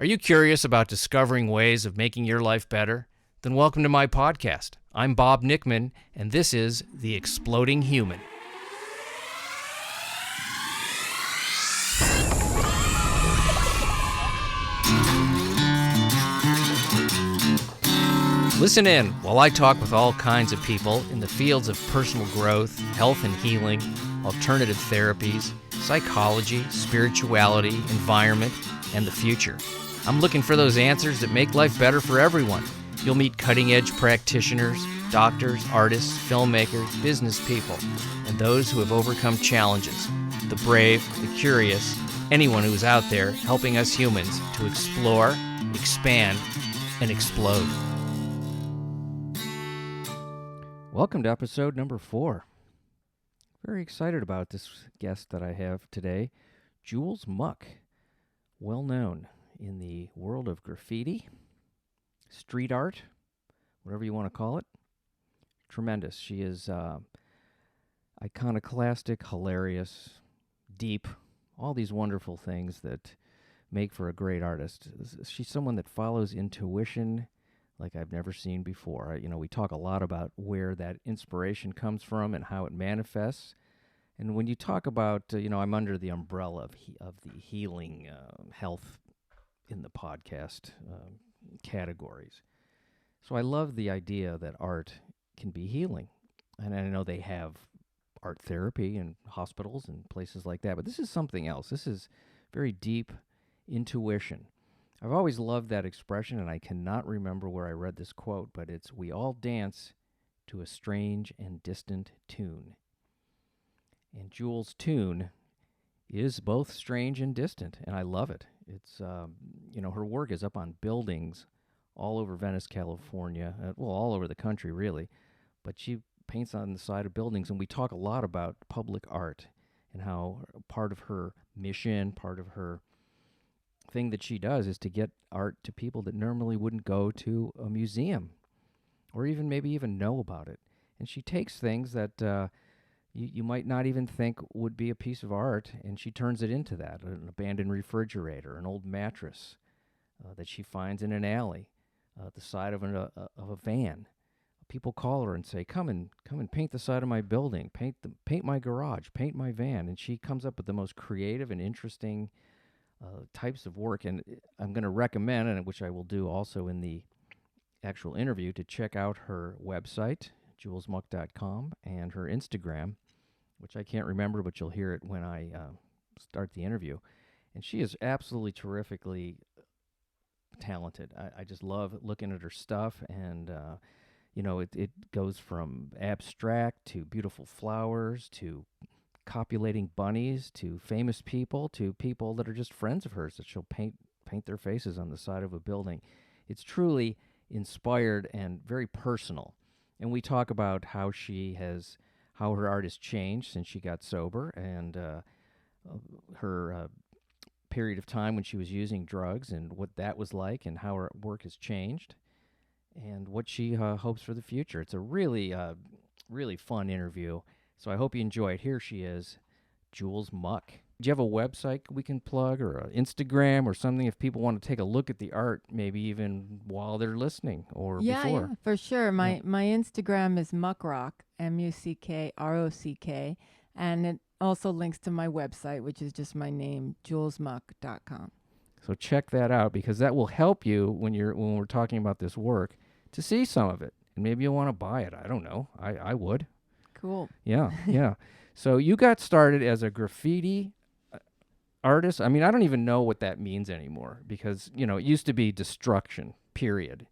Are you curious about discovering ways of making your life better? Then welcome to my podcast. I'm Bob Nickman, and this is The Exploding Human. Listen in while I talk with all kinds of people in the fields of personal growth, health and healing, alternative therapies, psychology, spirituality, environment, and the future. I'm looking for those answers that make life better for everyone. You'll meet cutting-edge practitioners, doctors, artists, filmmakers, business people, and those who have overcome challenges. The brave, the curious, anyone who is out there helping us humans to explore, expand, and explode. Welcome to episode number 4. Very excited about this guest that I have today, Jules MUCK, well known in the world of graffiti, street art, whatever you want to call it. Tremendous. She is iconoclastic, hilarious, deep, all these wonderful things that make for a great artist. She's someone that follows intuition like I've never seen before. We talk a lot about where that inspiration comes from and how it manifests. And when you talk about, I'm under the umbrella of the healing health in the podcast categories. So I love the idea that art can be healing. And I know they have art therapy in hospitals and places like that, but this is something else. This is very deep intuition. I've always loved that expression, and I cannot remember where I read this quote, but it's, "We all dance to a strange and distant tune." And Jules' tune is both strange and distant, and I love it. It's, her work is up on buildings all over Venice, California, all over the country, really. But she paints on the side of buildings, and we talk a lot about public art and how part of her mission, part of her thing that she does is to get art to people that normally wouldn't go to a museum or maybe even know about it. And she takes things that you might not even think would be a piece of art, and she turns it into that. An abandoned refrigerator, an old mattress that she finds in an alley, the side of a van. People call her and say, come and paint the side of my building, paint my garage, paint my van. And she comes up with the most creative and interesting types of work. And I'm going to recommend, and which I will do also in the actual interview, to check out her website, julesmuck.com, and her Instagram, which I can't remember, but you'll hear it when I start the interview. And she is absolutely terrifically talented. I just love looking at her stuff, and it goes from abstract to beautiful flowers to copulating bunnies to famous people to people that are just friends of hers that she'll paint their faces on the side of a building. It's truly inspired and very personal. And we talk about how her art has changed since she got sober, and her period of time when she was using drugs and what that was like, and how her work has changed, and what she hopes for the future. It's a really, really fun interview. So I hope you enjoy it. Here she is, Jules MUCK. Do you have a website we can plug, or an Instagram or something, if people want to take a look at the art, maybe even while they're listening or before? Yeah, for sure. My Instagram is muckrock, MUCKROCK, and it also links to my website, which is just my name, julesmuck.com. So check that out, because that will help you when we're talking about this work to see some of it, and maybe you'll want to buy it. I don't know. I would. Cool. Yeah, yeah. So you got started as a graffiti artist. I mean, I don't even know what that means anymore, because, it used to be destruction, period.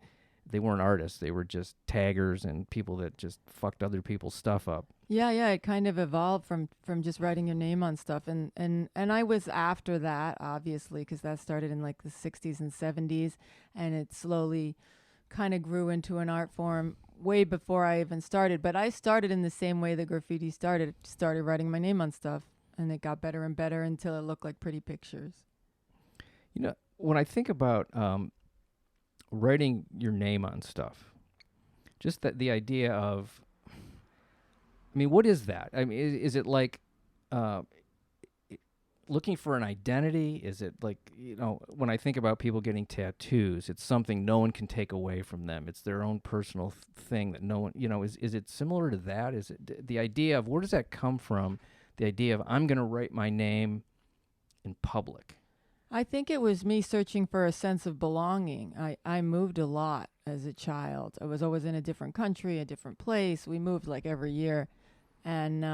They weren't artists. They were just taggers and people that just fucked other people's stuff up. Yeah. It kind of evolved from just writing your name on stuff. And I was after that, obviously, because that started in like the 60s and 70s. And it slowly kind of grew into an art form way before I even started. But I started in the same way that graffiti started writing my name on stuff. And it got better and better until it looked like pretty pictures. When I think about writing your name on stuff, just the idea of, what is that? I mean, is it like looking for an identity? Is it like, when I think about people getting tattoos, it's something no one can take away from them. It's their own personal thing that no one, is it similar to that? Is it the idea of, where does that come from? The idea of, I'm going to write my name in public. I think it was me searching for a sense of belonging. I moved a lot as a child. I was always in a different country, a different place. We moved like every year. And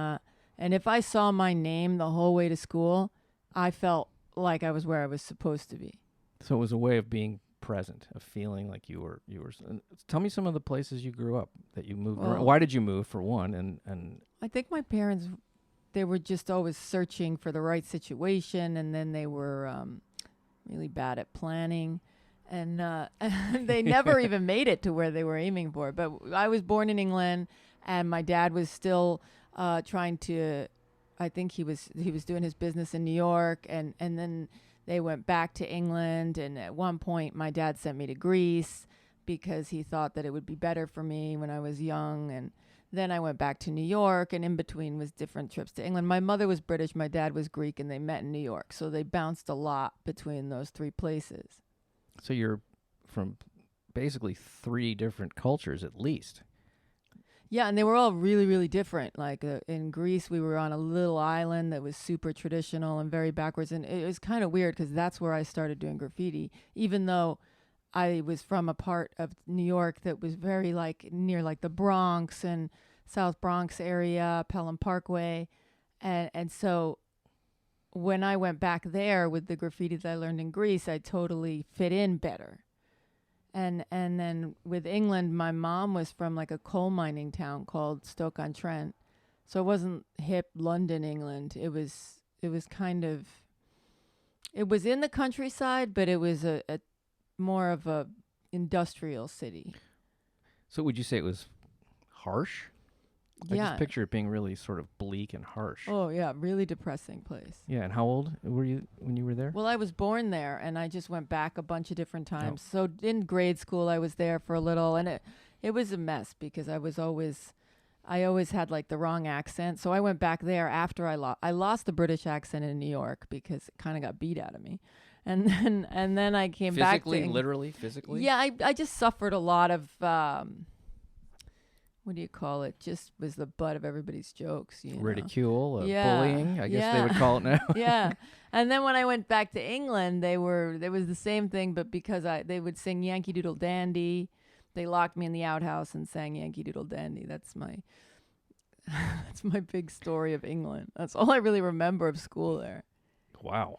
if I saw my name the whole way to school, I felt like I was where I was supposed to be. So it was a way of being present, of feeling like you were. Tell me some of the places you grew up that you moved around. Why did you move, for one? And I think my parents, they were just always searching for the right situation, and then they were really bad at planning, and they never even made it to where they were aiming for. But I was born in England, and my dad was still trying to, I think he was doing his business in New York, and then they went back to England, and at one point my dad sent me to Greece because he thought that it would be better for me when I was young, and then I went back to New York, and in between was different trips to England. My mother was British, my dad was Greek, and they met in New York, so they bounced a lot between those three places. So you're from basically 3 different cultures at least. Yeah, and they were all really, really different. Like in Greece, we were on a little island that was super traditional and very backwards. And it was kind of weird because that's where I started doing graffiti, even though I was from a part of New York that was very like near like the Bronx and South Bronx area, Pelham Parkway. And so when I went back there with the graffiti that I learned in Greece, I totally fit in better. And then with England, my mom was from like a coal mining town called Stoke-on-Trent. So it wasn't hip London, England. It was kind of, it was in the countryside, but it was a more of a industrial city. So would you say it was harsh? Yeah. I just picture it being really sort of bleak and harsh. Oh, yeah. Really depressing place. Yeah. And how old were you when you were there? Well, I was born there, and I just went back a bunch of different times. So in grade school, I was there for a little, and it was a mess because I always had like the wrong accent. So I went back there after I lost the British accent in New York because it kind of got beat out of me. And then I came back. Physically, literally, physically? Yeah, I just suffered a lot of, what do you call it? Just was the butt of everybody's jokes. Ridicule, bullying, I guess they would call it now. Yeah. And then when I went back to England, there was the same thing, but because they would sing Yankee Doodle Dandy, they locked me in the outhouse and sang Yankee Doodle Dandy. That's my big story of England. That's all I really remember of school there. Wow.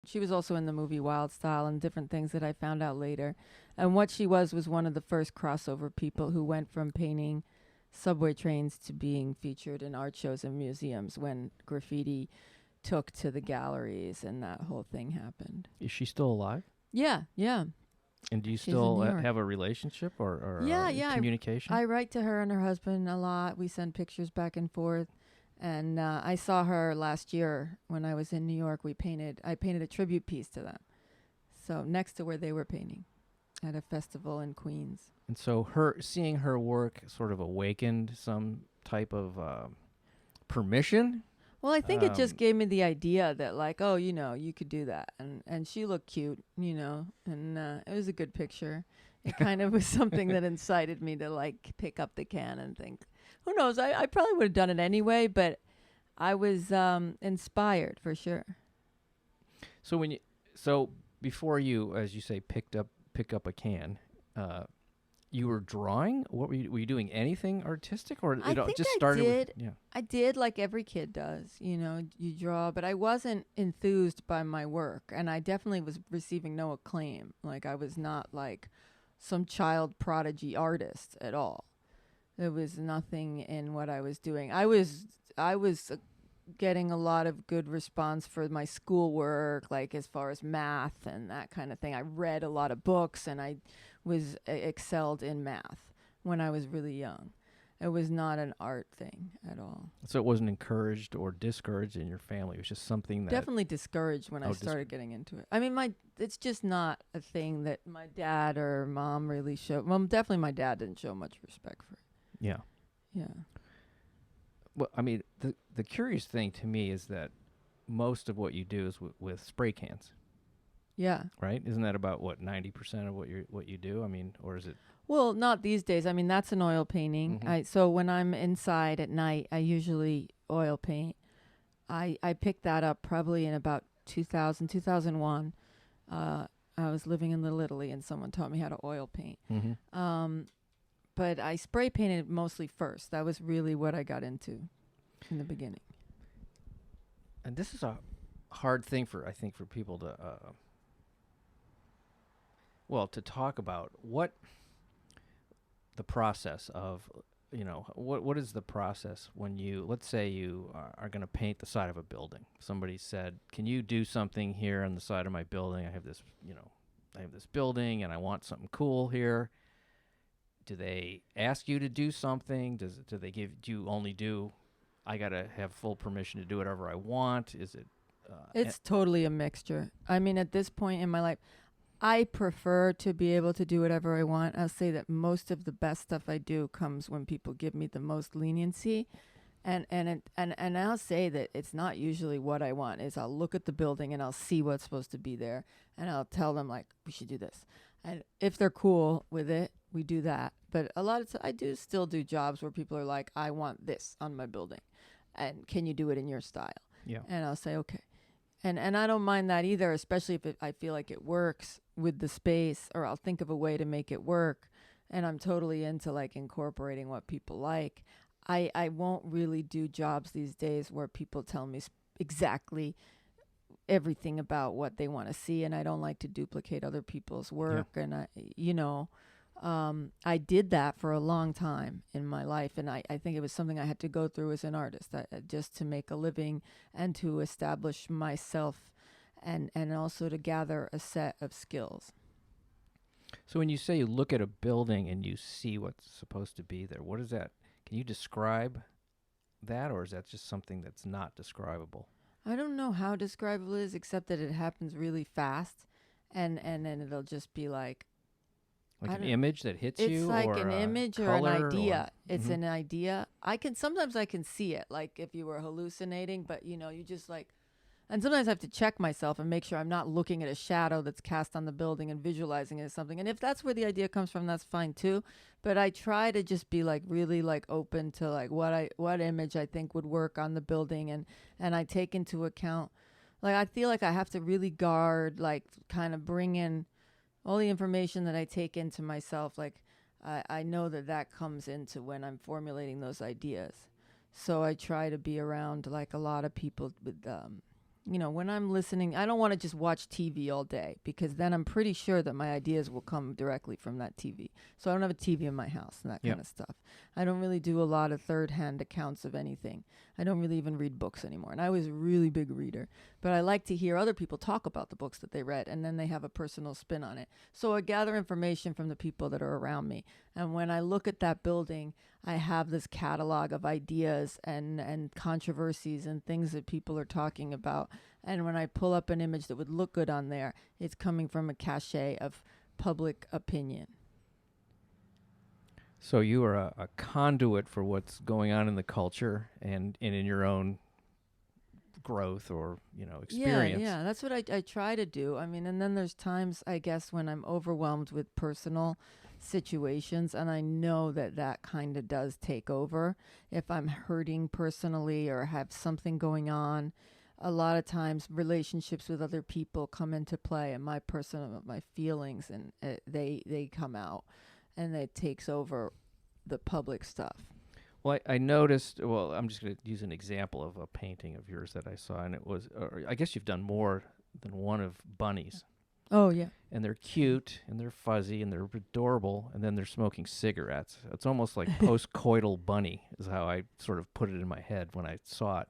She was also in the movie Wild Style and different things that I found out later. And what she was one of the first crossover people who went from painting subway trains to being featured in art shows and museums when graffiti took to the galleries and that whole thing happened. Is she still alive? Yeah. And do you She's still in New York. have a relationship or communication? I write to her and her husband a lot. We send pictures back and forth. And I saw her last year when I was in New York. I painted a tribute piece to them. So next to where they were painting at a festival in Queens. And so seeing her work sort of awakened some type of permission? Well, I think it just gave me the idea that like, oh, you could do that. And she looked cute, and it was a good picture. It kind of was something that incited me to like pick up the can and think, who knows? I probably would have done it anyway, but I was inspired for sure. So before you, as you say, pick up a can, you were drawing? What were you doing? Anything artistic, or I think just I started? did. Yeah, I did like every kid does. You draw, but I wasn't enthused by my work, and I definitely was receiving no acclaim. Like I was not like some child prodigy artist at all. There was nothing in what I was doing. I was getting a lot of good response for my schoolwork, like as far as math and that kind of thing. I read a lot of books, and I was excelled in math when I was really young. It was not an art thing at all. So it wasn't encouraged or discouraged in your family. It was just something that Definitely discouraged when I started getting into it. I mean, it's just not a thing that my dad or mom really showed. Well, definitely my dad didn't show much respect for it. Yeah. Yeah. Well, I mean, the curious thing to me is that most of what you do is with spray cans, Yeah. right? Isn't that about what 90% of what you do? I mean, or is it? Well, not these days. I mean, that's an oil painting. Mhm. So when I'm inside at night, I usually oil paint. I picked that up probably in about 2000, 2001. I was living in Little Italy, and someone taught me how to oil paint. Mm-hmm. But I spray painted mostly first. That was really what I got into in the beginning. And this is a hard thing I think, for people to, to talk about what the process of, what is the process when let's say you are going to paint the side of a building. Somebody said, can you do something here on the side of my building? I have this building and I want something cool here. Do they ask you to do something? Do you only do, I got to have full permission to do whatever I want? Is it? It's totally a mixture. I mean, at this point in my life, I prefer to be able to do whatever I want. I'll say that most of the best stuff I do comes when people give me the most leniency. And I'll say that it's not usually what I want. Is I'll look at the building and I'll see what's supposed to be there, and I'll tell them, like, we should do this. And if they're cool with it, we do that. But a lot of I do still do jobs where people are like, I want this on my building, and can you do it in your style? Yeah. And I'll say, okay. And I don't mind that either, especially if I feel like it works with the space, or I'll think of a way to make it work. And I'm totally into like incorporating what people like. I won't really do jobs these days where people tell me exactly everything about what they want to see, and I don't like to duplicate other people's work. Yeah. And I did that for a long time in my life, and I think it was something I had to go through as an artist, just to make a living and to establish myself, and also to gather a set of skills. So when you say you look at a building and you see what's supposed to be there, what is that? Can you describe that, or is that just something that's not describable? I don't know how describable it is, except that it happens really fast, and then it'll just be like an image that hits you? It's like an image or an idea. It's mm-hmm. an idea. Sometimes I can see it, like if you were hallucinating, but you just like, and sometimes I have to check myself and make sure I'm not looking at a shadow that's cast on the building and visualizing it as something. And if that's where the idea comes from, that's fine too. But I try to just be like really like open to like what image I think would work on the building, and I take into account, like, I feel like I have to really guard, like, kind of bring in all the information that I take into myself. Like, I know that comes into when I'm formulating those ideas. So I try to be around like a lot of people with when I'm listening, I don't want to just watch TV all day, because then I'm pretty sure that my ideas will come directly from that TV. So I don't have a TV in my house and that kind of stuff. I don't really do a lot of third-hand accounts of anything. I don't really even read books anymore. And I was a really big reader, but I like to hear other people talk about the books that they read, and then they have a personal spin on it. So I gather information from the people that are around me. And when I look at that building, I have this catalog of ideas and controversies and things that people are talking about. And when I pull up an image that would look good on there, it's coming from a cachet of public opinion. So you are a conduit for what's going on in the culture and in your own growth or, experience. Yeah, that's what I try to do. I mean, and then there's times, I guess, when I'm overwhelmed with personal situations, and I know that kind of does take over. If I'm hurting personally or have something going on, a lot of times relationships with other people come into play, and my feelings, and they come out, and it takes over the public stuff. Well, I noticed, I'm just going to use an example of a painting of yours that I saw, and it was, I guess you've done more than one of bunnies. Oh yeah. And they're cute, and they're fuzzy, and they're adorable, and then they're smoking cigarettes. It's almost like post-coital bunny is how I sort of put it in my head when I saw it.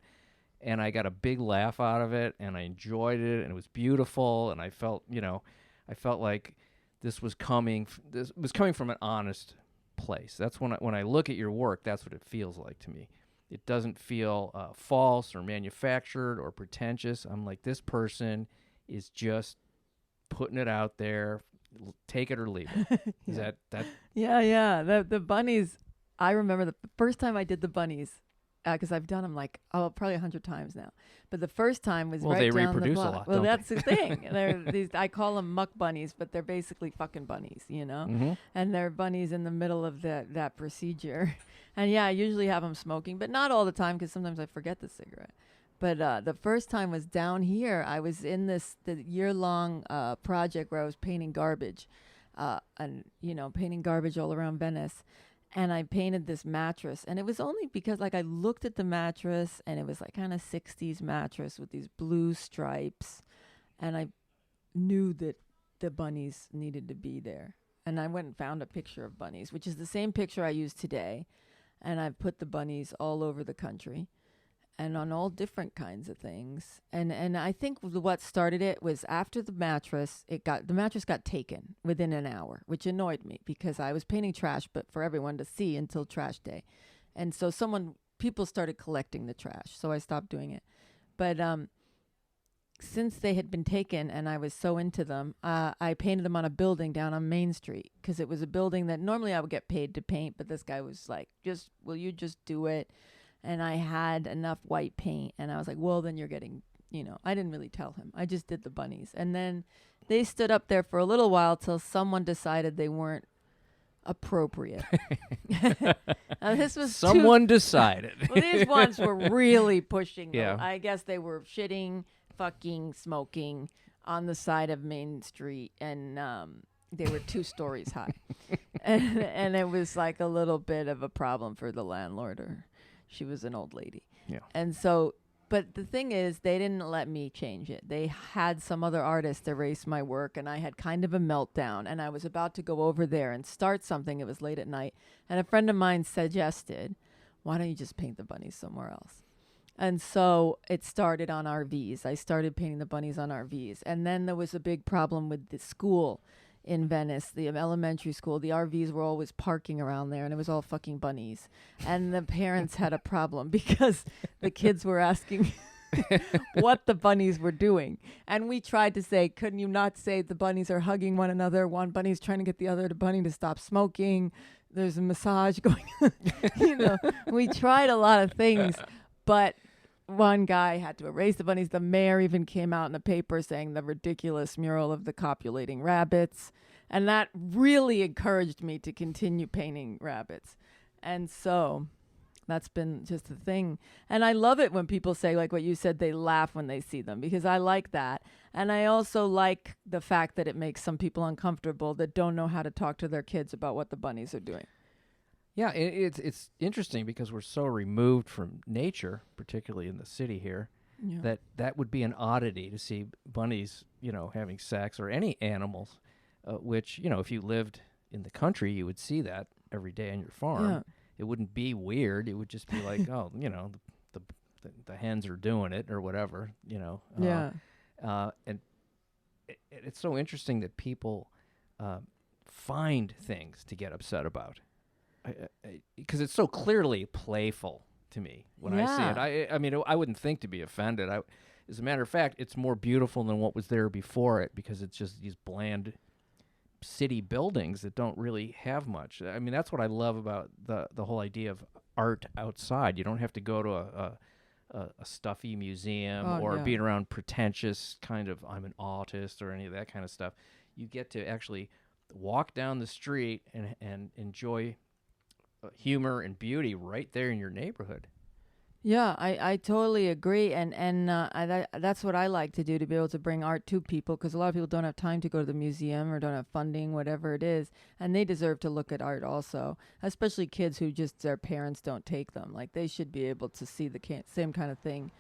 And I got a big laugh out of it, and I enjoyed it, and it was beautiful, and I felt, I felt like this was coming from an honest place. That's when I look at your work, that's what it feels like to me. It doesn't feel false or manufactured or pretentious. I'm like, this person is just putting it out there, take it or leave it. Is that? Yeah. The bunnies. I remember the first time I did the bunnies, because I've done them like probably 100 times now. But the first time was right they down the reproduce block. a lot. Well, don't that's they? the thing. They're these. I call them muck bunnies, but they're basically fucking bunnies, Mm-hmm. And they're bunnies in the middle of that procedure. And yeah, I usually have them smoking, but not all the time because sometimes I forget the cigarette. But the first time was down here. I was in the year-long project where I was painting garbage, and painting garbage all around Venice. And I painted this mattress, and it was only because like I looked at the mattress, and it was like kind of 60s mattress with these blue stripes, and I knew that the bunnies needed to be there. And I went and found a picture of bunnies, which is the same picture I use today, and I've put the bunnies all over the country and on all different kinds of things. And I think what started it was after the mattress got taken within an hour, which annoyed me because I was painting trash, but for everyone to see until trash day. And so people started collecting the trash, so I stopped doing it. But since they had been taken and I was so into them, I painted them on a building down on Main Street because it was a building that normally I would get paid to paint, but this guy was like, will you just do it? And I had enough white paint, and I was like, well, then you're getting, I didn't really tell him. I just did the bunnies. And then they stood up there for a little while till someone decided they weren't appropriate. This was Someone decided. Well, these ones were really pushing. Yeah. I guess they were shitting, fucking, smoking on the side of Main Street, and they were 2 stories high. and it was like a little bit of a problem for the landlord, or she was an old lady. Yeah. And so, but the thing is, they didn't let me change it. They had some other artist erase my work, and I had kind of a meltdown, and I was about to go over there and start something. It was late at night, and a friend of mine suggested, why don't you just paint the bunnies somewhere else? And so it started on RVs. I started painting the bunnies on RVs. And then there was a big problem with the school in Venice, the elementary school. The RVs were always parking around there, and it was all fucking bunnies. And the parents had a problem because the kids were asking what the bunnies were doing. And we tried to say, couldn't you not say the bunnies are hugging one another? One bunny's trying to get the other bunny to stop smoking. There's a massage going on. We tried a lot of things, but one guy had to erase the bunnies. The mayor even came out in the paper saying the ridiculous mural of the copulating rabbits. And that really encouraged me to continue painting rabbits. And so that's been just a thing. And I love it when people say, like what you said, they laugh when they see them, because I like that. And I also like the fact that it makes some people uncomfortable that don't know how to talk to their kids about what the bunnies are doing. Yeah, it's interesting because we're so removed from nature, particularly in the city here, that would be an oddity to see bunnies, having sex, or any animals, which, if you lived in the country, you would see that every day on your farm. Yeah. It wouldn't be weird. It would just be like, oh, the hens are doing it or whatever, Yeah. And it's so interesting that people find things to get upset about. Because it's so clearly playful to me when I see it. I mean, I wouldn't think to be offended. As a matter of fact, it's more beautiful than what was there before it, because it's just these bland city buildings that don't really have much. I mean, that's what I love about the whole idea of art outside. You don't have to go to a stuffy museum or being around pretentious kind of I'm an artist or any of that kind of stuff. You get to actually walk down the street and enjoy humor and beauty right there in your neighborhood. Yeah, I totally agree, and that's what I like to do, to be able to bring art to people, because a lot of people don't have time to go to the museum or don't have funding, whatever it is, and they deserve to look at art also, especially kids who just their parents don't take them. Like, they should be able to see the same kind of thing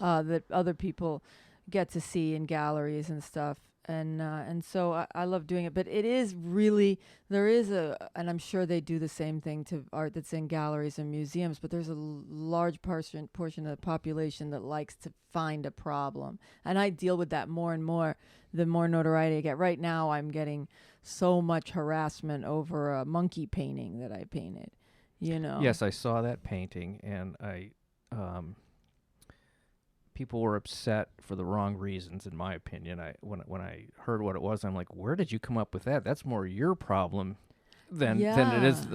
that other people get to see in galleries and stuff. and so I love doing it. But it is really, there is and I'm sure they do the same thing to art that's in galleries and museums, but there's a large portion of the population that likes to find a problem, and I deal with that more and more the more notoriety I get. Right now I'm getting so much harassment over a monkey painting that I painted, you know. Yes, I saw that painting, and people were upset for the wrong reasons, in my opinion. When I heard what it was, I'm like, where did you come up with that? That's more your problem than it is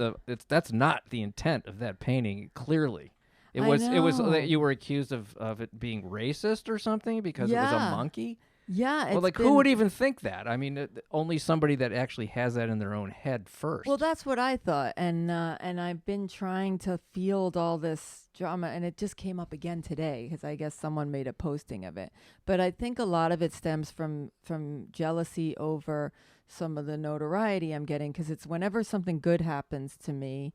that's not the intent of that painting. Clearly, it was that you were accused of it being racist or something because it was a monkey. Yeah. Well, like, who would even think that? I mean, only somebody that actually has that in their own head first. Well, that's what I thought, and I've been trying to field all this drama, and it just came up again today because I guess someone made a posting of it. But I think a lot of it stems from jealousy over some of the notoriety I'm getting, because it's whenever something good happens to me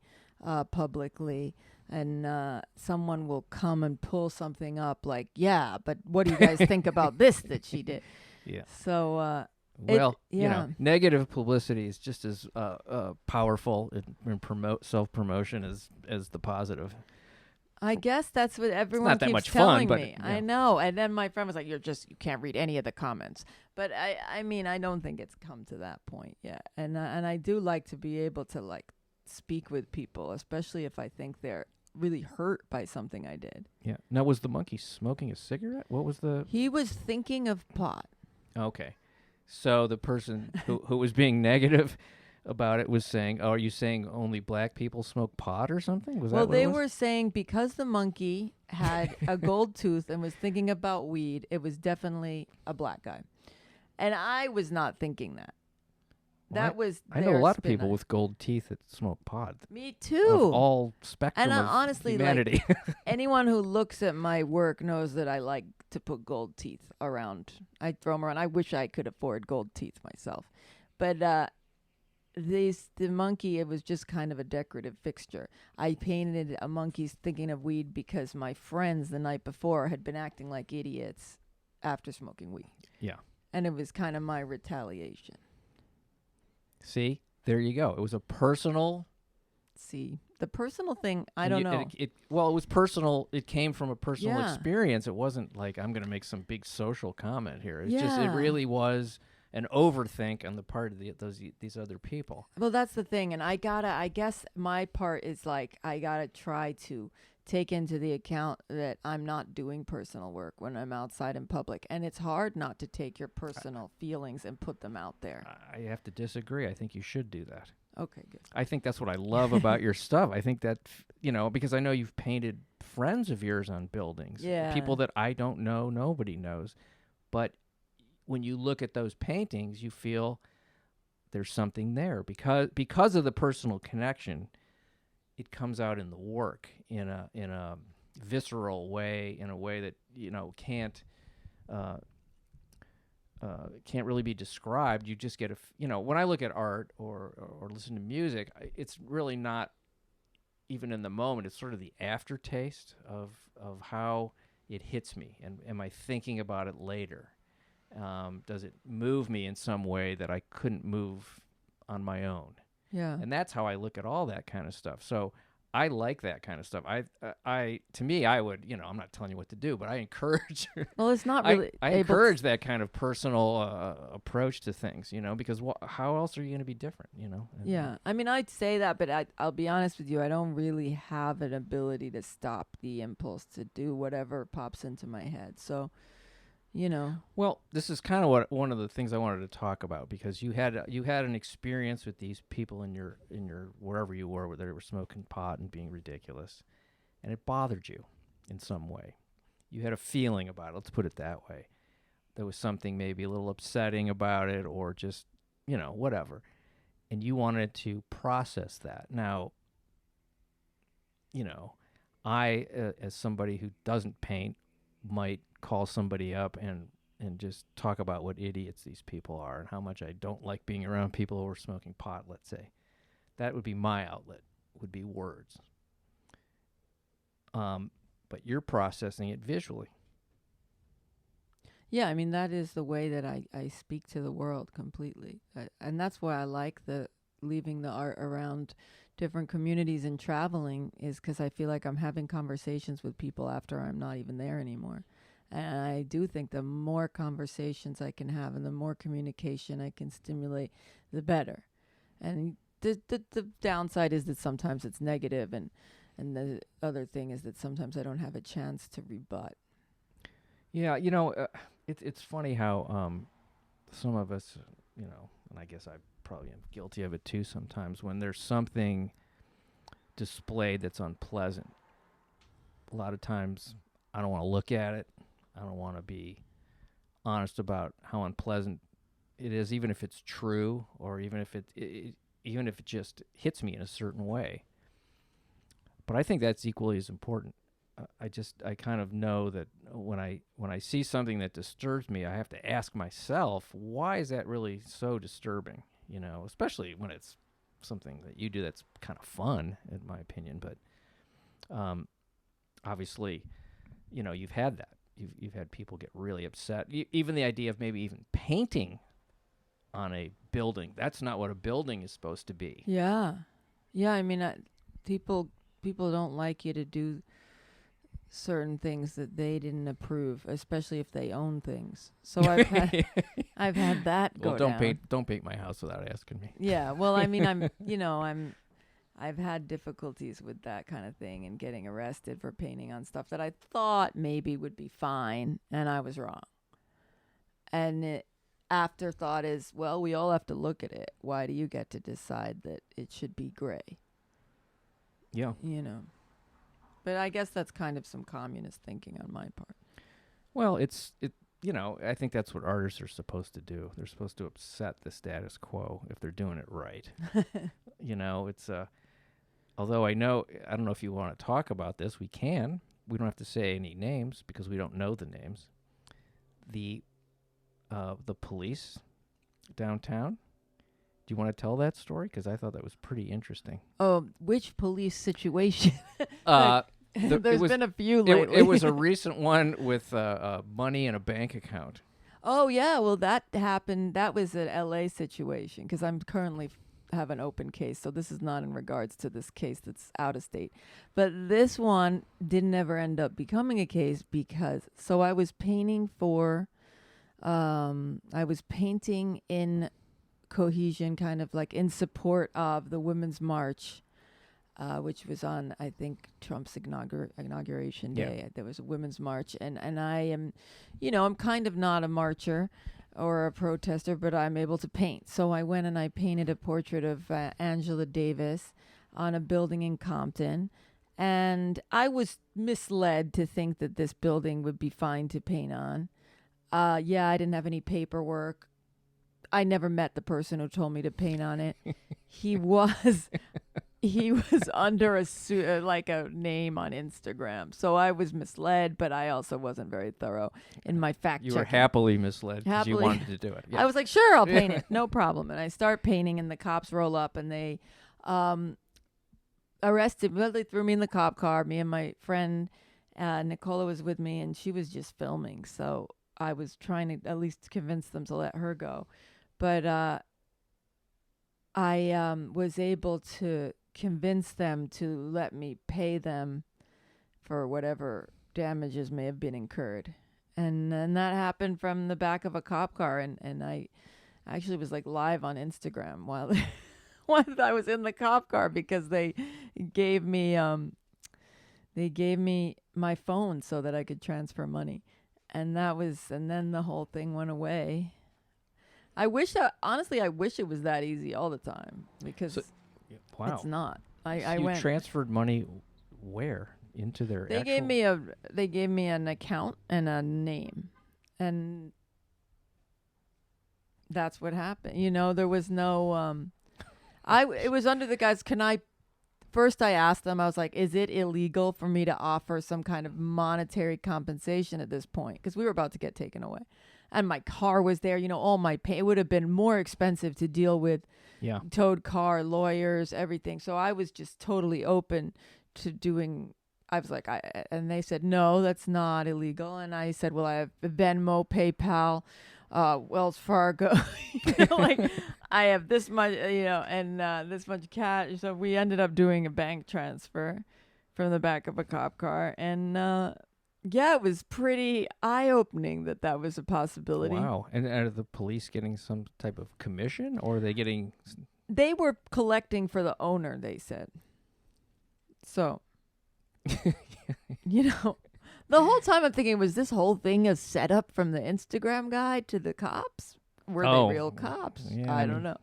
publicly, and someone will come and pull something up like, yeah, but what do you guys think about this that she did? Yeah. So, you know, negative publicity is just as powerful in self-promotion as the positive. I guess that's what everyone keeps telling me. I know. And then my friend was like, you can't read any of the comments. But I mean, I don't think it's come to that point yet. And I do like to be able to like speak with people, especially if I think they're really hurt by something I did. Yeah. Now, was the monkey smoking a cigarette? What was the... He was thinking of pot. Okay. So the person who was being negative about it was saying, "Oh, are you saying only black people smoke pot or something?" Was that what it was? Well, they were saying because the monkey had a gold tooth and was thinking about weed, it was definitely a black guy. And I was not thinking that. I know a lot of people with gold teeth that smoke pot. Me too. Of all spectrum and of honestly, humanity. like, anyone who looks at my work knows that I like to put gold teeth around. I throw them around. I wish I could afford gold teeth myself. But the monkey, it was just kind of a decorative fixture. I painted a monkey thinking of weed because my friends the night before had been acting like idiots after smoking weed. Yeah. And it was kind of my retaliation. See, there you go. It was a personal. See, the personal thing, I don't know. It was personal. It came from a personal experience. It wasn't like I'm going to make some big social comment here. It's just, it really was an overthink on the part of these other people. Well, that's the thing. And I guess my part is like, I got to try to take into the account that I'm not doing personal work when I'm outside in public. And it's hard not to take your personal feelings and put them out there. I have to disagree. I think you should do that. Okay, good. I think that's what I love about your stuff. I think that, because I know you've painted friends of yours on buildings. Yeah. People that I don't know, nobody knows. But when you look at those paintings, you feel there's something there because of the personal connection. It comes out in the work in a visceral way, in a way that can't really be described. You just get when I look at art or listen to music, it's really not even in the moment. It's sort of the aftertaste of how it hits me, and am I thinking about it later? Does it move me in some way that I couldn't move on my own? Yeah. And that's how I look at all that kind of stuff. So I like that kind of stuff. To me, I would, I'm not telling you what to do, but I encourage. Well, it's not really. I encourage that kind of personal approach to things, because how else are you going to be different, Yeah. I mean, I'd say that, but I'll be honest with you. I don't really have an ability to stop the impulse to do whatever pops into my head. So, Well, this is kind of one of the things I wanted to talk about, because you had an experience with these people in your wherever you were, where they were smoking pot and being ridiculous, and it bothered you in some way. You had a feeling about it. Let's put it that way. There was something maybe a little upsetting about it, or just whatever, and you wanted to process that. Now, I as somebody who doesn't paint might call somebody up and just talk about what idiots these people are and how much I don't like being around people who are smoking pot, let's say. That would be my outlet, would be words. But you're processing it visually. Yeah, I mean, that is the way that I speak to the world completely. And that's why I like the leaving the art around different communities and traveling, is because I feel like I'm having conversations with people after I'm not even there anymore. And I do think the more conversations I can have and the more communication I can stimulate, the better. And the downside is that sometimes it's negative, and the other thing is that sometimes I don't have a chance to rebut. Yeah, it's funny how some of us, and I guess I probably am guilty of it too sometimes, when there's something displayed that's unpleasant. A lot of times I don't want to look at it. I don't want to be honest about how unpleasant it is, even if it's true, or even if even if it just hits me in a certain way. But I think that's equally as important. I kind of know that when I see something that disturbs me, I have to ask myself, why is that really so disturbing? Especially when it's something that you do that's kind of fun, in my opinion. But obviously, you've had that. You've had people get really upset. Even the idea of maybe even painting on a building. That's not what a building is supposed to be. Yeah. Yeah, I mean, people don't like you to do certain things that they didn't approve, especially if they own things. So I've had that go down. Don't paint my house without asking me. Yeah, well, I mean, I've had difficulties with that kind of thing and getting arrested for painting on stuff that I thought maybe would be fine, and I was wrong. And afterthought is, well, we all have to look at it. Why do you get to decide that it should be gray? Yeah. But I guess that's kind of some communist thinking on my part. Well, I think that's what artists are supposed to do. They're supposed to upset the status quo if they're doing it right. It's although I don't know if you want to talk about this, we can. We don't have to say any names because we don't know the names. The police downtown. Do you want to tell that story? Because I thought that was pretty interesting. Oh, which police situation? There's been a few It lately. was a recent one with money in a bank account. Oh, yeah. Well, that happened. That was an L.A. situation because I'm currently have an open case. So this is not in regards to this case that's out of state. But this one didn't ever end up becoming a case because I was painting in Cohesion, kind of like in support of the Women's March, which was on, I think, Trump's inauguration day. Yeah. There was a Women's March, and I am, I'm kind of not a marcher or a protester, but I'm able to paint. So I went and I painted a portrait of Angela Davis on a building in Compton, and I was misled to think that this building would be fine to paint on. I didn't have any paperwork. I never met the person who told me to paint on it. He was under like a name on Instagram. So I was misled, but I also wasn't very thorough in my fact checking. You were happily misled because you wanted to do it. Yeah. I was like, sure, I'll paint it. No problem. And I start painting, and the cops roll up, and they arrested me. Well, they threw me in the cop car. Me and my friend Nicola was with me, and she was just filming. So I was trying to at least convince them to let her go. But I was able to convince them to let me pay them for whatever damages may have been incurred. And that happened from the back of a cop car. And I actually was like live on Instagram while I was in the cop car because they gave me my phone so that I could transfer money. And then the whole thing went away. I wish it was that easy all the time because it's not. You transferred money where? Into their They gave me an account and a name. And that's what happened. There was no it was under the guise, first I asked them, I was like, is it illegal for me to offer some kind of monetary compensation at this point? Because we were about to get taken away. And my car was there, all my pay. It would have been more expensive to deal with towed car, lawyers, everything. So I was just totally open to doing I was like, and they said, no, that's not illegal. And I said, well, I have Venmo, PayPal, Wells Fargo, like I have this much, and this much cash. So we ended up doing a bank transfer from the back of a cop car. And yeah, it was pretty eye-opening that was a possibility. Wow. And are the police getting some type of commission, or are they getting... They were collecting for the owner, they said. So... the whole time I'm thinking, was this whole thing a setup from the Instagram guy to the cops? Were they real cops? Yeah, I don't know.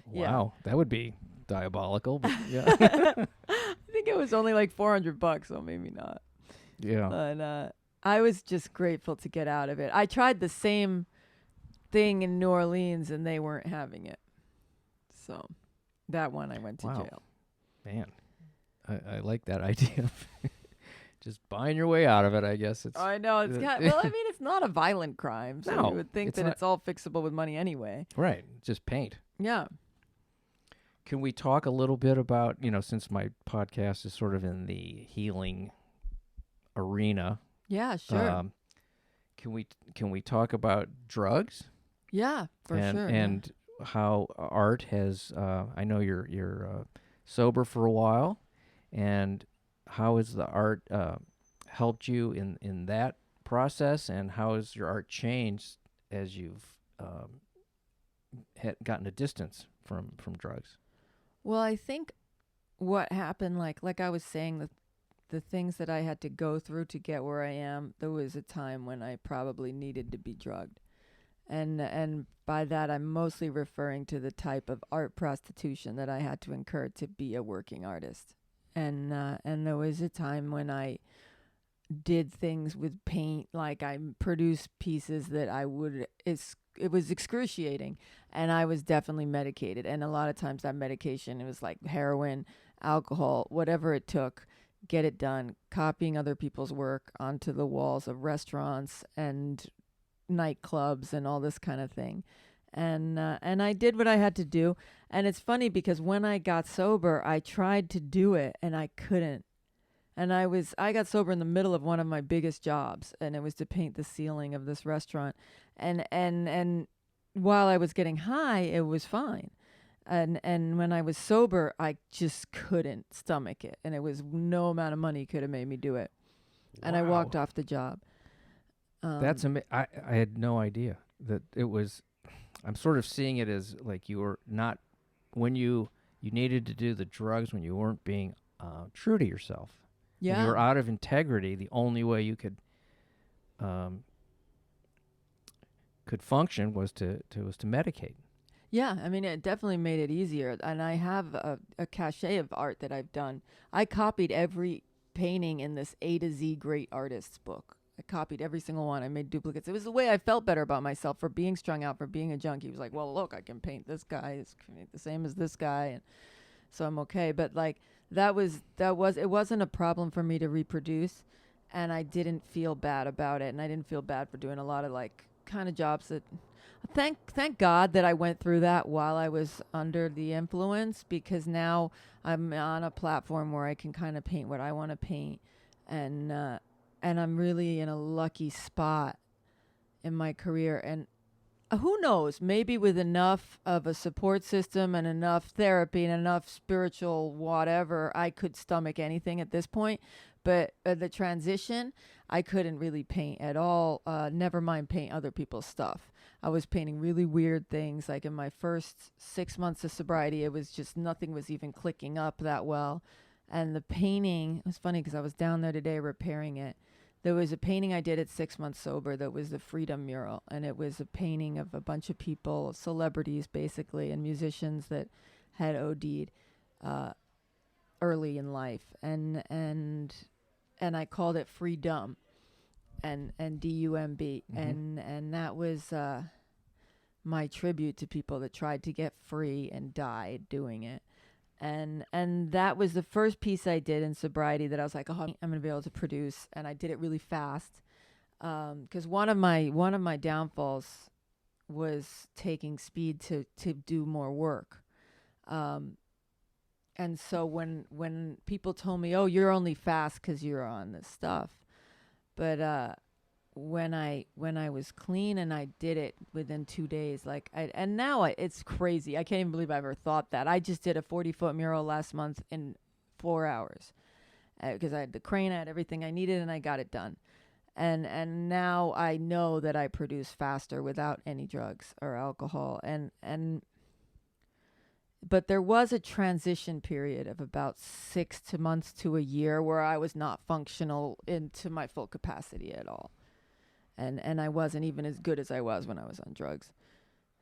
Wow, that would be diabolical. But yeah. I think it was only like $400, so maybe not. Yeah. But I was just grateful to get out of it. I tried the same thing in New Orleans, and they weren't having it. So that one I went to jail. Man. I like that idea of just buying your way out of it, I guess. I know. It's not a violent crime, so No, you would think it's that not. it's all fixable with money anyway. Right. Just paint. Yeah. Can we talk a little bit about, since my podcast is sort of in the healing arena, Yeah, sure. can we talk about drugs? Yeah, for sure. And how art has, I know you're sober for a while, and how has the art helped you in that process, and how has your art changed as you've gotten a distance from drugs? Well, I think what happened, like I was saying, the things that I had to go through to get where I am, there was a time when I probably needed to be drugged. And by that, I'm mostly referring to the type of art prostitution that I had to incur to be a working artist. And there was a time when I did things with paint, like I produced pieces that it was excruciating, and I was definitely medicated. And a lot of times that medication, it was like heroin, alcohol, whatever it took, get it done, copying other people's work onto the walls of restaurants and nightclubs and all this kind of thing. And I did what I had to do. And it's funny because when I got sober, I tried to do it and I couldn't. And I got sober in the middle of one of my biggest jobs, and it was to paint the ceiling of this restaurant. And while I was getting high, it was fine. And when I was sober, I just couldn't stomach it. And it was no amount of money could have made me do it. Wow. And I walked off the job. That's I had no idea that it was. I'm sort of seeing it as like you were not, when you needed to do the drugs, when you weren't being true to yourself. Yeah. When you were out of integrity, the only way you could function was to medicate. Yeah, I mean, it definitely made it easier. And I have a cachet of art that I've done. I copied every painting in this A to Z Great Artists book. I copied every single one. I made duplicates. It was the way I felt better about myself for being strung out, for being a junkie. It was like, well, look, I can paint this guy. It's the same as this guy, and so I'm okay. But like it wasn't a problem for me to reproduce, and I didn't feel bad about it, and I didn't feel bad for doing a lot of like kind of jobs that. Thank God that I went through that while I was under the influence, because now I'm on a platform where I can kind of paint what I want to paint, and I'm really in a lucky spot in my career. And who knows, maybe with enough of a support system and enough therapy and enough spiritual whatever, I could stomach anything at this point. But the transition, I couldn't really paint at all. Never mind paint other people's stuff. I was painting really weird things. Like in my first 6 months of sobriety, it was just nothing was even clicking up that well. And the painting, it was funny because I was down there today repairing it. There was a painting I did at 6 months sober that was the Freedom Mural. And it was a painting of a bunch of people, celebrities basically, and musicians that had OD'd early in life. And I called it Freedom. And DUMB, and that was my tribute to people that tried to get free and died doing it, and that was the first piece I did in sobriety that I was like, oh, I'm gonna be able to produce, and I did it really fast, because one of my downfalls was taking speed to do more work, And so when people told me, "Oh, you're only fast because you're on this stuff," but when I was clean and I did it within 2 days, and now it's crazy. I can't even believe I ever thought that. I just did a 40-foot mural last month in 4 hours because I had the crane, I had everything I needed, and I got it done. And now I know that I produce faster without any drugs or alcohol. But there was a transition period of about 6 months to a year where I was not functional into my full capacity at all. And I wasn't even as good as I was when I was on drugs.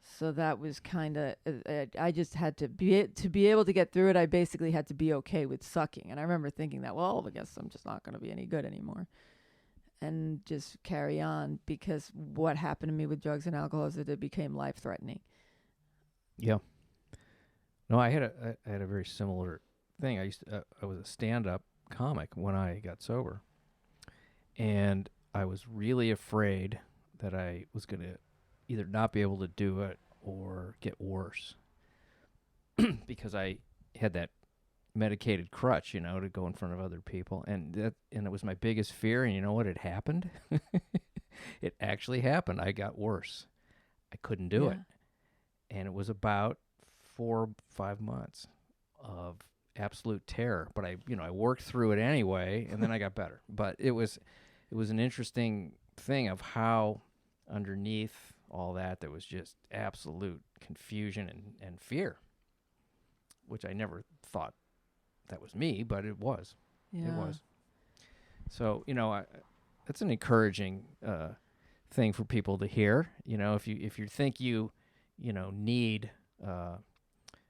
So that was kind of, I just had to be able to get through it. I basically had to be okay with sucking. And I remember thinking that, well, I guess I'm just not going to be any good anymore. And just carry on, because what happened to me with drugs and alcohol is that it became life-threatening. Yeah. No, I had a very similar thing. I was a stand-up comic when I got sober, and I was really afraid that I was going to either not be able to do it or get worse because I had that medicated crutch, to go in front of other people, and it was my biggest fear. And you know what? It happened. It actually happened. I got worse. I couldn't do it, and it was about 4 or 5 months of absolute terror. But I worked through it anyway, and then I got better. But it was an interesting thing of how underneath all that there was just absolute confusion and fear, which I never thought that was me, but it was. Yeah. It was. So, it's an encouraging thing for people to hear. If you think you need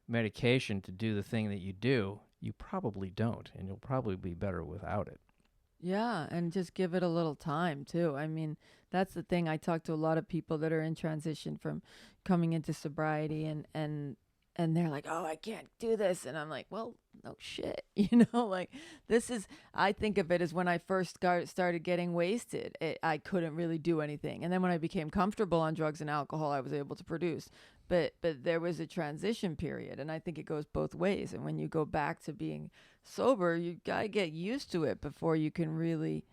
medication to do the thing that you do, you probably don't, and you'll probably be better without it. Yeah, and just give it a little time too. I mean, that's the thing. I talk to a lot of people that are in transition from coming into sobriety, and they're like, "Oh, I can't do this," and I'm like, "Well, no shit," like this is. I think of it as when I first started getting wasted, I couldn't really do anything, and then when I became comfortable on drugs and alcohol, I was able to produce. But there was a transition period, and I think it goes both ways. And when you go back to being sober, you gotta get used to it before you can really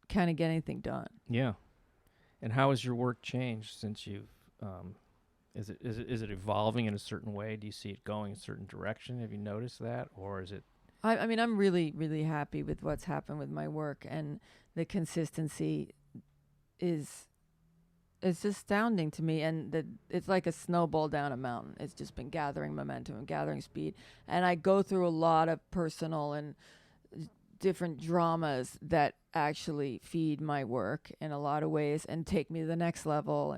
kind of get anything done. Yeah. And how has your work changed since you've? Is it evolving in a certain way? Do you see it going a certain direction? Have you noticed that, or is it? I mean, I'm really, really happy with what's happened with my work, and the consistency is astounding to me, and it's like a snowball down a mountain. It's just been gathering momentum and gathering speed, and I go through a lot of personal and different dramas that actually feed my work in a lot of ways and take me to the next level.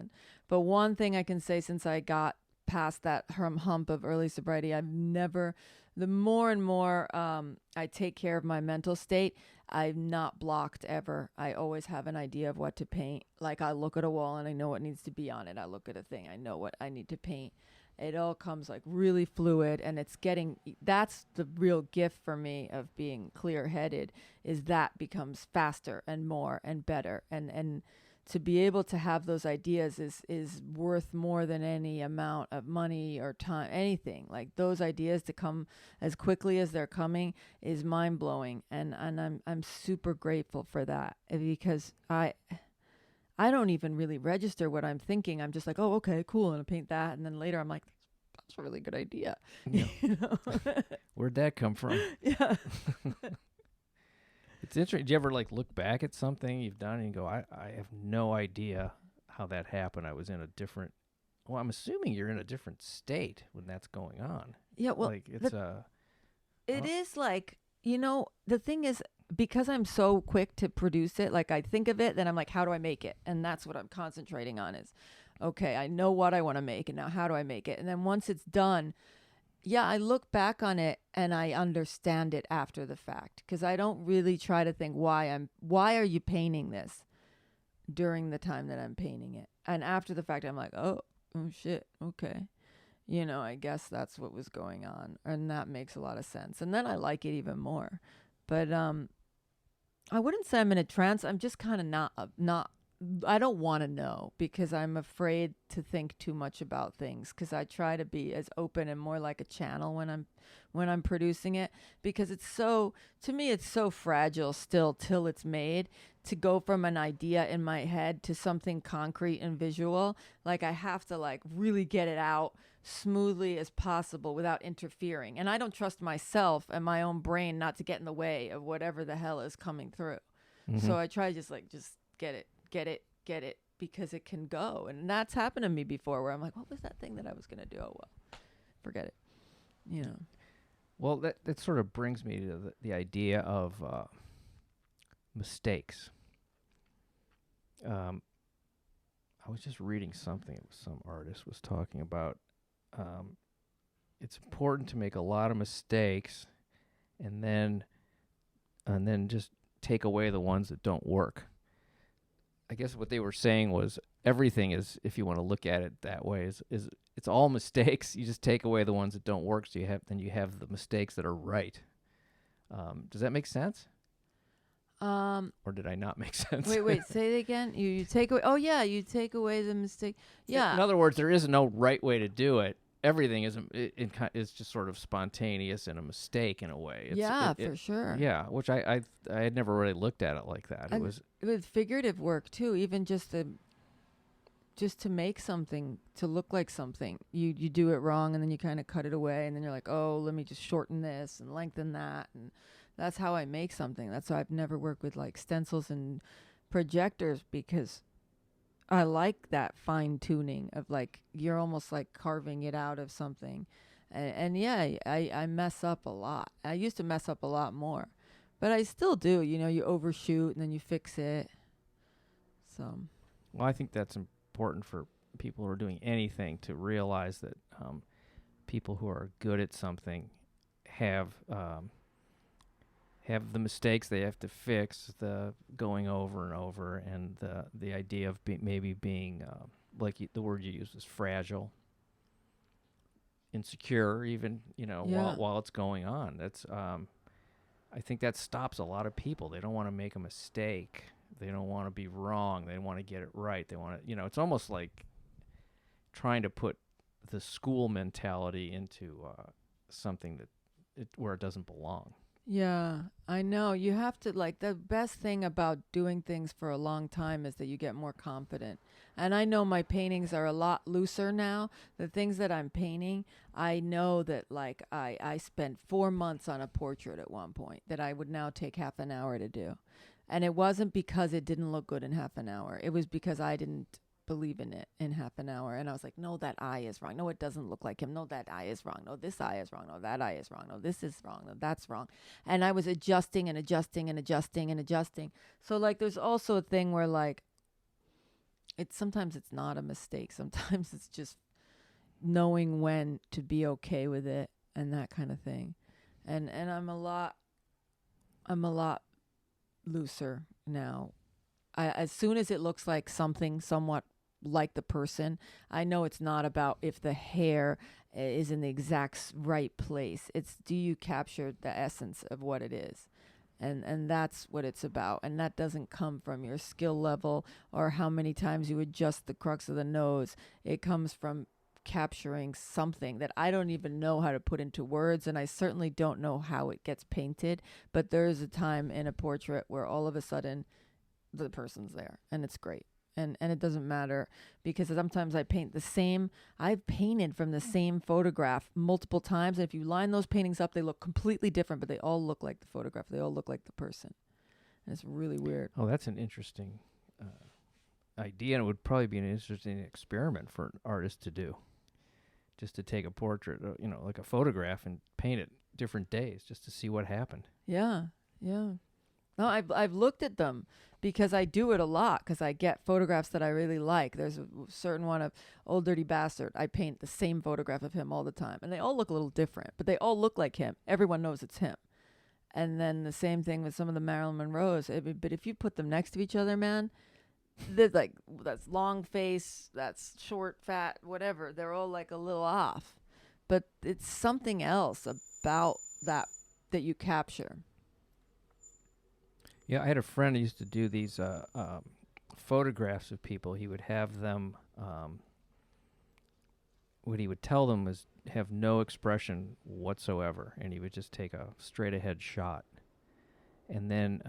But one thing I can say, since I got past that hump of early sobriety, the more and more I take care of my mental state, I'm not blocked ever. I always have an idea of what to paint. Like, I look at a wall and I know what needs to be on it. I look at a thing, I know what I need to paint. It all comes like really fluid, and that's the real gift for me of being clear-headed, is that becomes faster and more and better. And to be able to have those ideas is worth more than any amount of money or time, anything. Like, those ideas to come as quickly as they're coming is mind-blowing, and I'm super grateful for that, because I don't even really register what I'm thinking. I'm just like, oh, okay, cool, and I paint that, and then later I'm like, that's a really good idea. Yeah. Where'd that come from? Yeah. It's interesting. Do you ever look back at something you've done and you go, I have no idea how that happened. I was in a different. Well, I'm assuming you're in a different state when that's going on. Yeah. Well, it is the thing is, because I'm so quick to produce it, I think of it, then I'm like, how do I make it? And that's what I'm concentrating on is, okay, I know what I want to make, and now how do I make it? And then once it's done, yeah, I look back on it and I understand it after the fact, because I don't really try to think why are you painting this during the time that I'm painting it. And after the fact, I'm like, oh shit, okay. I guess that's what was going on, and that makes a lot of sense. And then I like it even more. But I wouldn't say I'm in a trance. I'm just kind of not I don't want to know because I'm afraid to think too much about things, because I try to be as open and more like a channel when I'm producing it, because it's so, to me it's so fragile still till it's made, to go from an idea in my head to something concrete and visual. Like I have to like really get it out smoothly as possible without interfering, and I don't trust myself and my own brain not to get in the way of whatever the hell is coming through. So I try just get it because it can go. And that's happened to me before where I'm like, what was that thing that I was going to do? Oh, well, forget it. You know. Well, that sort of brings me to the idea of mistakes. I was just reading something some artist was talking about. It's important to make a lot of mistakes and then just take away the ones that don't work. I guess what they were saying was everything is, if you want to look at it that way, is it's all mistakes. You just take away the ones that don't work, so you have the mistakes that are right. Does that make sense? Or did I not make sense? Wait, say it again. You take away. Oh yeah, you take away the mistake. Yeah. In other words, there is no right way to do it. Everything is just sort of spontaneous and a mistake in a way. For sure. Yeah, which I had never really looked at it like that. And it was figurative work too, even just to make something to look like something. You do it wrong and then you kind of cut it away and then you're like, oh, let me just shorten this and lengthen that, and that's how I make something. That's why I've never worked with like stencils and projectors, because I like that fine tuning of like, you're almost like carving it out of something. And yeah, I mess up a lot. I used to mess up a lot more, but I still do. You know, you overshoot and then you fix it. So. Well, I think that's important for people who are doing anything to realize that people who are good at something have the mistakes they have to fix, the going over and over, and the idea of maybe being, like the word you used is fragile, insecure, even, while it's going on. That's I think that stops a lot of people. They don't want to make a mistake. They don't want to be wrong. They want to get it right. They want to, it's almost like trying to put the school mentality into something where it doesn't belong. Yeah, I know. You have to, like, the best thing about doing things for a long time is that you get more confident. And I know my paintings are a lot looser now. The things that I'm painting, I know that, like, I spent 4 months on a portrait at one point that I would now take half an hour to do. And it wasn't because it didn't look good in half an hour. It was because I didn't believe in it in half an hour. And I was like, no, that eye is wrong. No, it doesn't look like him. No, that eye is wrong. No, this eye is wrong. No, that eye is wrong. No, this is wrong. No, that's wrong. And I was adjusting and adjusting and adjusting and adjusting. So like, there's also a thing where like, sometimes it's not a mistake. Sometimes it's just knowing when to be okay with it and that kind of thing. And I'm a lot looser now. As soon as it looks like something somewhat like the person, I know it's not about if the hair is in the exact right place. It's, do you capture the essence of what it is? And that's what it's about. And that doesn't come from your skill level or how many times you adjust the crux of the nose. It comes from capturing something that I don't even know how to put into words, and I certainly don't know how it gets painted. But there is a time in a portrait where all of a sudden the person's there, and it's great. And it doesn't matter, because sometimes I've painted from the same photograph multiple times. And if you line those paintings up, they look completely different, but they all look like the photograph. They all look like the person. And it's really weird. Oh, that's an interesting idea. And it would probably be an interesting experiment for an artist to do. Just to take a portrait, like a photograph, and paint it different days just to see what happened. Yeah. Yeah. No, I've looked at them because I do it a lot, because I get photographs that I really like. There's a certain one of Old Dirty Bastard. I paint the same photograph of him all the time, and they all look a little different, but they all look like him. Everyone knows it's him. And then the same thing with some of the Marilyn Monroes. But if you put them next to each other, man, they're like, that's long face, that's short, fat, whatever. They're all like a little off. But it's something else about that you capture. Yeah, I had a friend who used to do these photographs of people, he would have them. What he would tell them was have no expression whatsoever, and he would just take a straight ahead shot. And then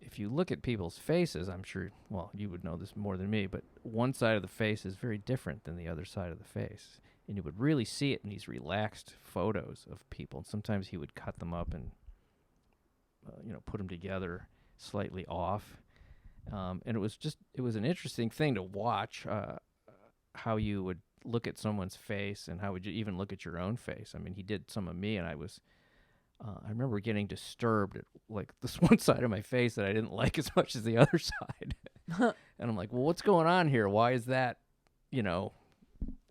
if you look at people's faces, I'm sure, well, you would know this more than me, but one side of the face is very different than the other side of the face. And you would really see it in these relaxed photos of people. And sometimes he would cut them up and, put them together slightly off. And it was an interesting thing to watch, how you would look at someone's face and how would you even look at your own face. I mean, he did some of me, and I remember getting disturbed at like this one side of my face that I didn't like as much as the other side. And I'm like, well, what's going on here? Why is that,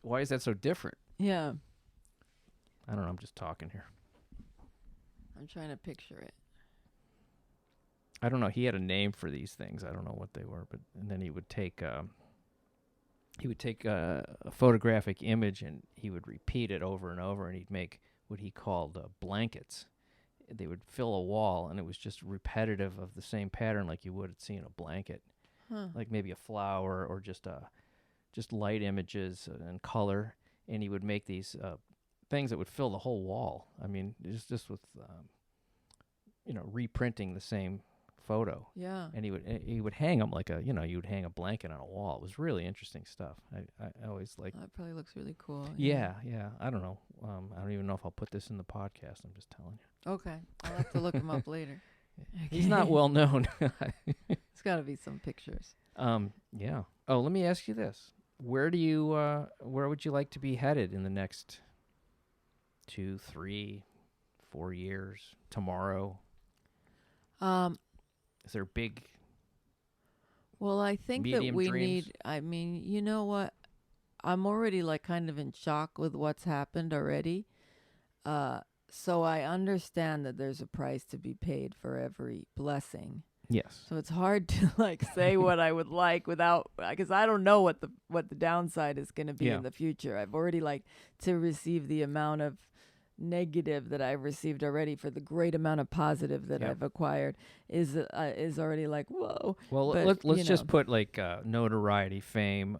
why is that so different? Yeah. I don't know. I'm just talking here. I'm trying to picture it. I don't know. He had a name for these things. I don't know what they were, and then he would take a photographic image and he would repeat it over and over, and he'd make what he called blankets. They would fill a wall, and it was just repetitive of the same pattern like you would see in a blanket, like maybe a flower or just light images and color. And he would make these things that would fill the whole wall. I mean, just with reprinting the same photo. Yeah. And he would hang them like you would hang a blanket on a wall. It was really interesting stuff. I always like. That probably looks really cool. Yeah. I don't know. I don't even know if I'll put this in the podcast. I'm just telling you. Okay. I'll have to look him up later. He's not well known. It's got to be some pictures. Yeah. Oh, let me ask you this. Where would you like to be headed in the next 2, 3, 4 years? Tomorrow? Is there big? Well, I think that we dreams? need. I mean, you know what? I'm already like kind of in shock with what's happened already. So I understand that there's a price to be paid for every blessing. Yes. So it's hard to like say what I would like without, because I don't know what the downside is going to be in the future. I've already like to receive the amount of negative that I've received already for the great amount of positive that I've acquired is already like, whoa. Well, let's just put like notoriety, fame,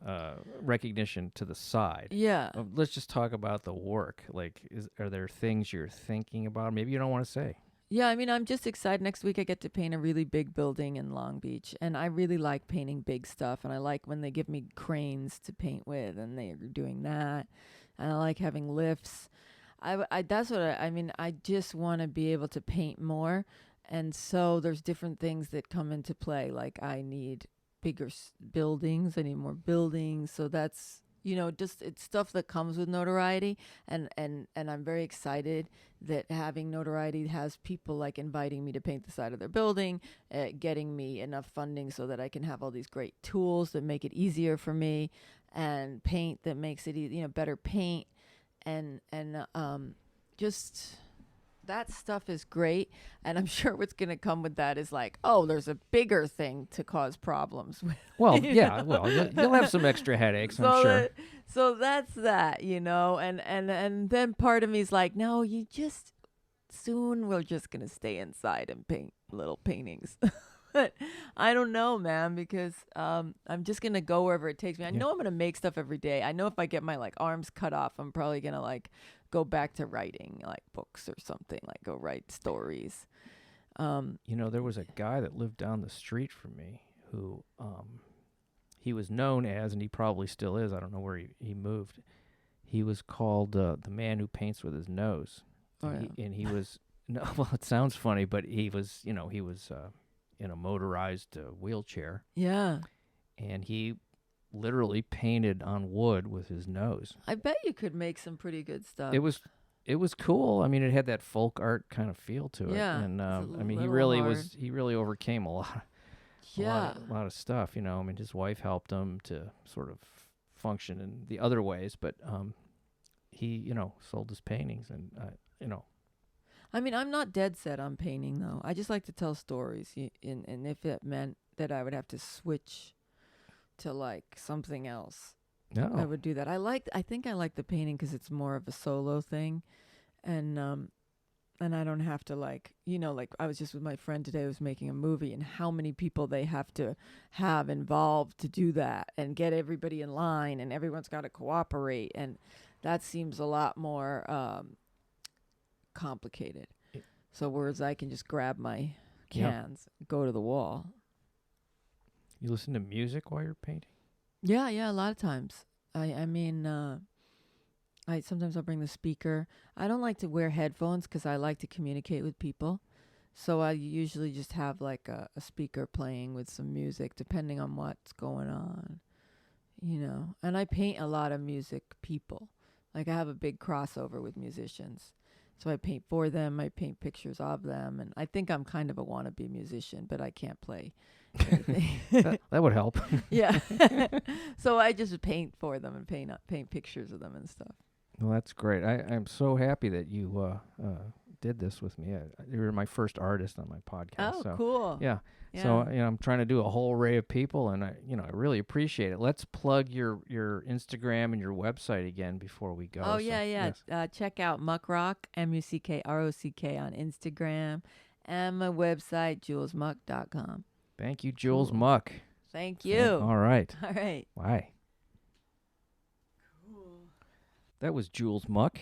recognition to the side. Yeah. Let's just talk about the work. Like, are there things you're thinking about? Maybe you don't want to say. Yeah, I mean, I'm just excited. Next week I get to paint a really big building in Long Beach, and I really like painting big stuff, and I like when they give me cranes to paint with, and they're doing that, and I like having lifts. That's what I mean. I just want to be able to paint more, and so there's different things that come into play. Like I need bigger buildings. I need more buildings. So that's just it's stuff that comes with notoriety, and I'm very excited that having notoriety has people like inviting me to paint the side of their building, getting me enough funding so that I can have all these great tools that make it easier for me, and paint that makes it better paint. And just that stuff is great, and I'm sure what's going to come with that is like, oh, there's a bigger thing to cause problems with. Well, yeah, well, you'll have some extra headaches, I'm sure. So that's that, and then part of me's like, no, soon we're just going to stay inside and paint little paintings. But I don't know, man, because I'm just going to go wherever it takes me. I know I'm going to make stuff every day. I know if I get my like arms cut off, I'm probably going to like go back to writing like books or something, like go write stories. There was a guy that lived down the street from me who he was known as, and he probably still is, I don't know where he moved. He was called the man who paints with his nose. Oh, and he was, no, well, it sounds funny, but he was in a motorized wheelchair. Yeah. And he literally painted on wood with his nose. I bet you could make some pretty good stuff. It was cool. I mean, it had that folk art kind of feel to it. Yeah. And I mean, he really overcame a lot. Yeah. A lot of stuff, I mean, his wife helped him to sort of function in the other ways, but he, sold his paintings and I mean, I'm not dead set on painting, though. I just like to tell stories, and if it meant that I would have to switch to, like, something else, I would do that. I think I like the painting because it's more of a solo thing, and and I don't have to like, like I was just with my friend today who was making a movie, and how many people they have to have involved to do that and get everybody in line, and everyone's got to cooperate, and that seems a lot more complicated. So whereas I can just grab my cans, go to the wall. You listen to music while you're painting? Yeah, a lot of times. I mean, sometimes I'll bring the speaker. I don't like to wear headphones because I like to communicate with people. So I usually just have like a speaker playing with some music, depending on what's going on, And I paint a lot of music people. Like I have a big crossover with musicians. So I paint for them. I paint pictures of them. And I think I'm kind of a wannabe musician, but I can't play anything. that would help. Yeah. So I just paint for them and paint pictures of them and stuff. Well, that's great. I'm so happy that you did this with me. You were my first artist on my podcast. Oh, so, cool. Yeah. So I'm trying to do a whole array of people, and I really appreciate it. Let's plug your Instagram and your website again before we go. Oh yeah. Yes. Check out MUCK Rock, MUCK ROCK on Instagram, and my website julesmuck.com. Thank you, Jules Cool. Muck. Thank you. All right. All right. Bye. Cool. That was Jules Muck.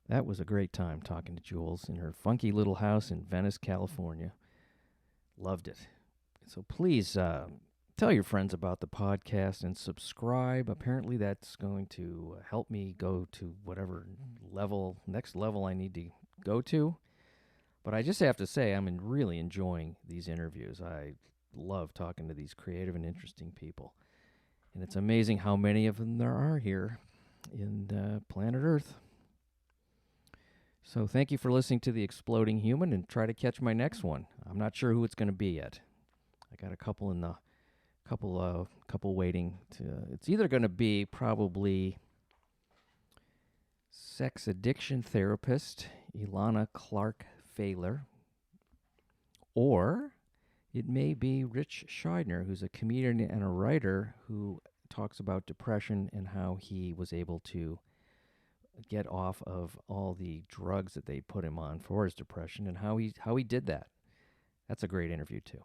That was a great time talking to Jules in her funky little house in Venice, California. Loved it. So please tell your friends about the podcast and subscribe. Apparently that's going to help me go to whatever next level I need to go to. But I just have to say I'm really enjoying these interviews. I love talking to these creative and interesting people. And it's amazing how many of them there are here in planet Earth. So thank you for listening to The Exploding Human, and try to catch my next one. I'm not sure who it's going to be yet. I got a couple waiting to. It's either going to be probably sex addiction therapist Ilana Clark Failer, or it may be Rich Scheidner, who's a comedian and a writer who talks about depression and how he was able to get off of all the drugs that they put him on for his depression, and how he did that. That's a great interview too.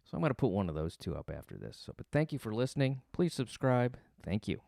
So I'm going to put one of those two up after this. But thank you for listening. Please subscribe. Thank you.